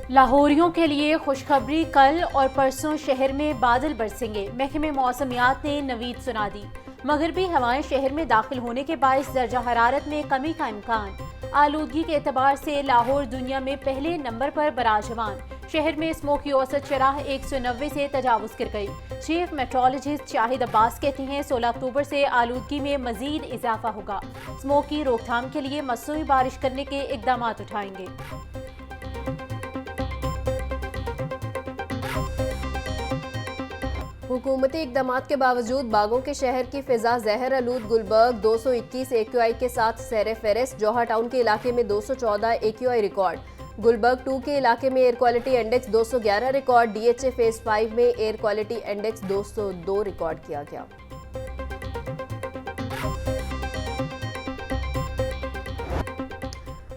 लाहौरियों के लिए खुशखबरी, कल और परसों शहर में बादल बरसेंगे। महकमे मौसमियात ने नवीद सुना दी। मगरबी हवाएं शहर में दाखिल होने के बायस दर्जा हरारत में कमी का इम्कान। आलूदगी के एतबार से लाहौर दुनिया में पहले नंबर पर बराजमान। शहर में स्मोक की औसत शरह 190 से तजावुज कर गई। चीफ मेट्रोलॉजिस्ट शाहिद अब्बास कहते हैं 16 अक्टूबर से आलूदगी में मजीद इजाफा होगा। स्मोक की रोकथाम के लिए मसनूई बारिश करने के इकदाम उठाएंगे। हुकूमती इकदाम के बावजूद बागों के शहर की फिजा जहर आलूद। गुलबर्ग 221 AQI के साथ सैर फेरिस्त। जौहर टाउन के इलाके में 214 AQI रिकॉर्ड। गुलबर्ग 2 के इलाके में air quality index 211 record. DHA phase 5 में एयर क्वालिटी इंडेक्स 202 रिकॉर्ड किया गया।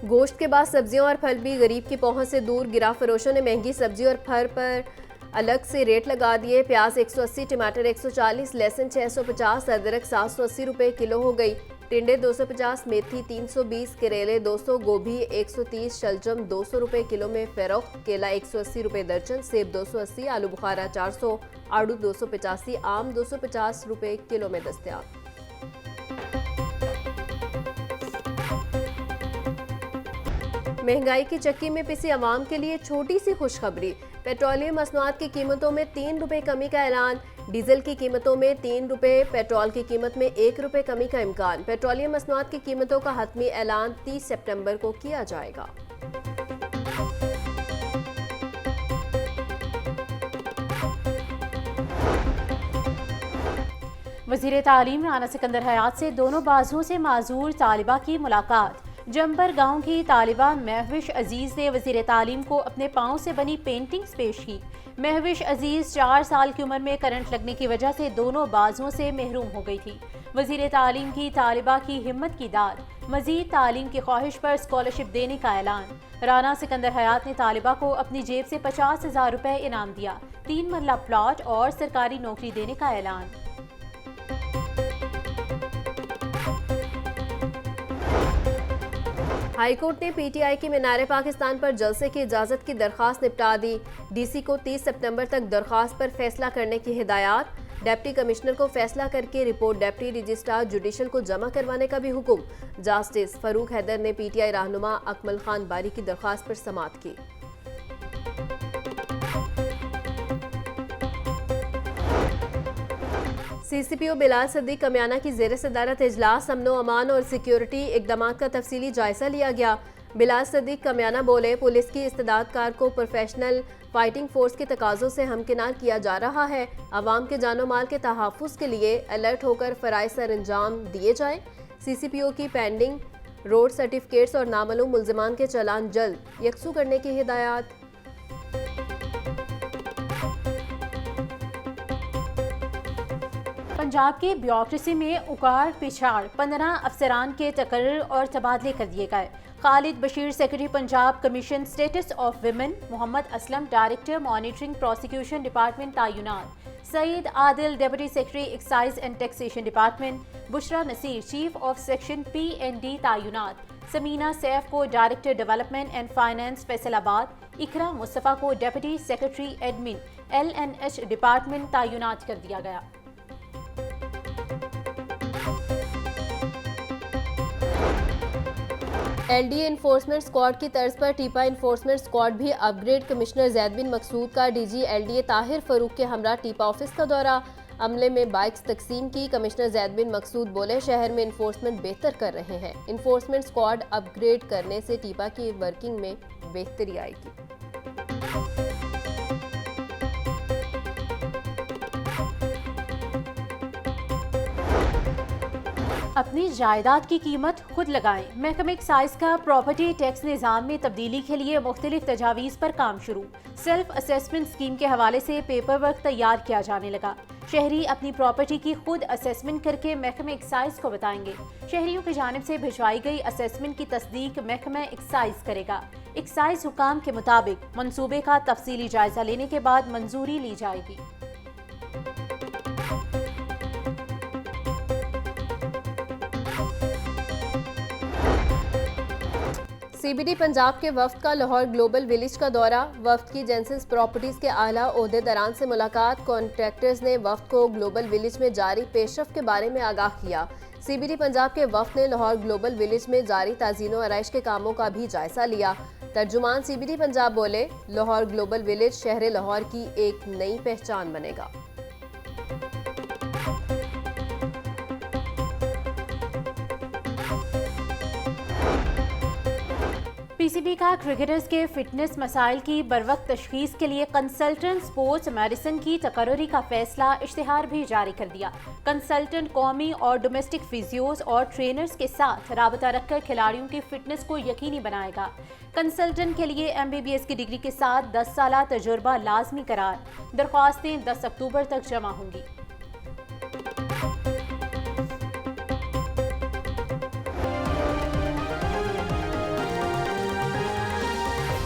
गोश्त के बाद सब्जियां और फल भी गरीब की पहुंच से दूर। गिरा फरोशों ने महंगी सब्जी और फल पर अलग से रेट लगा दिए। प्याज 180, टमाटर 140, लहसुन 650, अदरक 780 रुपये किलो हो गई। टिंडे 250, मेथी 320, करेले 200, गोभी 130, शलजम 200 रुपये किलो में फरोख्त। केला 180 रुपये दर्जन, सेब 280, आलू बुखारा 400, आड़ू 285, आम 250 रुपये किलो में दस्तयाब। महंगाई की चक्की में पिसी आवाम के लिए छोटी सी खुशखबरी। पेट्रोलियम मसनूआत की कीमतों में 3 रुपये कमी का ऐलान। डीजल की कीमतों में 3 रुपये, पेट्रोल की कीमत में 1 रुपये कमी का इम्कान। पेट्रोलियम मसनूआत की कीमतों का हतमी ऐलान 30 सितंबर को किया जाएगा। वज़ीर तालीम राना सिकंदर हयात से दोनों बाजुओं से माजूर तालिबा की मुलाकात। जंबर गांव की तालिबा महविश अजीज ने वज़ीर तालीम को अपने पाँव से बनी पेंटिंग्स पेश की। महविश अजीज 4 साल की उम्र में करंट लगने की वजह से दोनों बाजुओं से महरूम हो गई थी। वज़ीर तालीम की तालिबा की हिम्मत की दाद। मजीद तालीम की ख्वाहिश पर स्कॉलरशिप देने का ऐलान। राना सिकंदर हयात ने तालिबा को अपनी जेब से 50,000 रुपये इनाम दिया। 3 मरला प्लॉट और सरकारी नौकरी देने का ऐलान। हाईकोर्ट ने PTI की मीनार पाकिस्तान पर जलसे की इजाज़त की दरख्वास्त निपटा दी। DC को 30 सितंबर तक दरख्वास्त पर फैसला करने की हिदायत। डिप्टी कमिश्नर को फैसला करके रिपोर्ट डिप्टी रजिस्ट्रार जुडिशल को जमा करवाने का भी हुक्म। जस्टिस फारूक हैदर ने PTI रहनुमा अकमल खान बारी की दरख्वास्त पर समाअत की। CCPO बिलाल सदीक कमियाना की ज़ेर सदारत इजलास। अमनो अमान और सिक्योरिटी इकदाम का तफसीली जायजा लिया गया। बिलाल सदीक कमियाना बोले, पुलिस की इस्तेदादकार को प्रोफेशनल फाइटिंग फोर्स के तकाज़ों से हमकिनार किया जा रहा है। अवाम के जानो माल के तहफ़्फ़ुज़ के लिए अलर्ट होकर फ़राइज़ सर अंजाम दिए जाएँ। CCPO की पेंडिंग रोड सर्टिफिकेट्स और नामालूम मुल्ज़िमान के चालान जल्द यकसू करने की हिदायत। पंजाब की ब्यूरोक्रेसी में उकार पिछाड़, 15 अफसरान के तकर्रुर और तबादले कर दिए गए। Khalid Bashir secretary Punjab commission status of women. Mohammad Aslam director monitoring prosecution department तैनात। Saeed Adil deputy secretary excise and taxation department. Bushra Naseer chief of section PND तैनात। समीना सैफ को director development and finance Faisalabad. Iqra Mustafa को deputy secretary admin LNH department तैनात कर दिया गया। LDA इन्फोर्समेंट स्क्वाड की तर्ज पर टीपा इन्फोर्समेंट स्क्वाड भी अपग्रेड। कमिश्नर जैद बिन मकसूद का DG LDA ताहिर फरूक के हमरा टीपा ऑफिस का दौरा। अमले में बाइक्स तकसीम की। कमिश्नर जैद बिन मकसूद बोले, शहर में इन्फोर्समेंट बेहतर कर रहे हैं। इन्फोर्समेंट स्क्वाड अपग्रेड करने से टीपा की वर्किंग में बेहतरी आएगी। अपनी जायदाद की कीमत खुद लगाएं। महकमे एक्साइज का प्रॉपर्टी टैक्स निज़ाम में तब्दीली के लिए मुख्तलिफ तजावीज़ पर काम शुरू। सेल्फ असेसमेंट स्कीम के हवाले से पेपर वर्क तैयार किया जाने लगा। शहरी अपनी प्रॉपर्टी की खुद असेसमेंट करके महकमे एक्साइज को बताएंगे। शहरियों की जानिब से भिजवाई गई असेसमेंट की तस्दीक महकमा एक्साइज करेगा। एक्साइज हुकाम के मुताबिक मंसूबे का तफसीली जायजा लेने के बाद मंजूरी ली जाएगी। सीबीडी पंजाब के वफ्द का लाहौर ग्लोबल विलेज का दौरा, वफ्द की जेंसिस प्रॉपर्टीज के आला ओहदेदारान से मुलाकात। कॉन्ट्रैक्टर्स ने वफ्द को ग्लोबल विलेज में जारी पेशरफ के बारे में आगाह किया। सीबीडी पंजाब के वफ्द ने लाहौर ग्लोबल विलेज में जारी ताज़ीन व आराइश के कामों का भी जायजा लिया। तर्जुमान सीबीडी पंजाब बोले, लाहौर ग्लोबल विलेज शहर लाहौर की एक नई पहचान बनेगा। पीसीबी का क्रिकेटर्स के फिटनेस मसाइल की बरवक्त तशखीस के लिए कंसल्टेंट स्पोर्ट्स मेडिसिन की तकर्री का फैसला इश्तिहार भी जारी कर दिया। कंसल्टेंट कौमी और डोमेस्टिक फिजियोज और ट्रेनर्स के साथ राबता रखकर खिलाड़ियों की फिटनेस को यकीनी बनाएगा। कंसल्टेंट के लिए MBBS की डिग्री के साथ 10 साल तजुर्बा लाजमी करार। दरख्वास्तें 10 अक्टूबर तक जमा होंगी।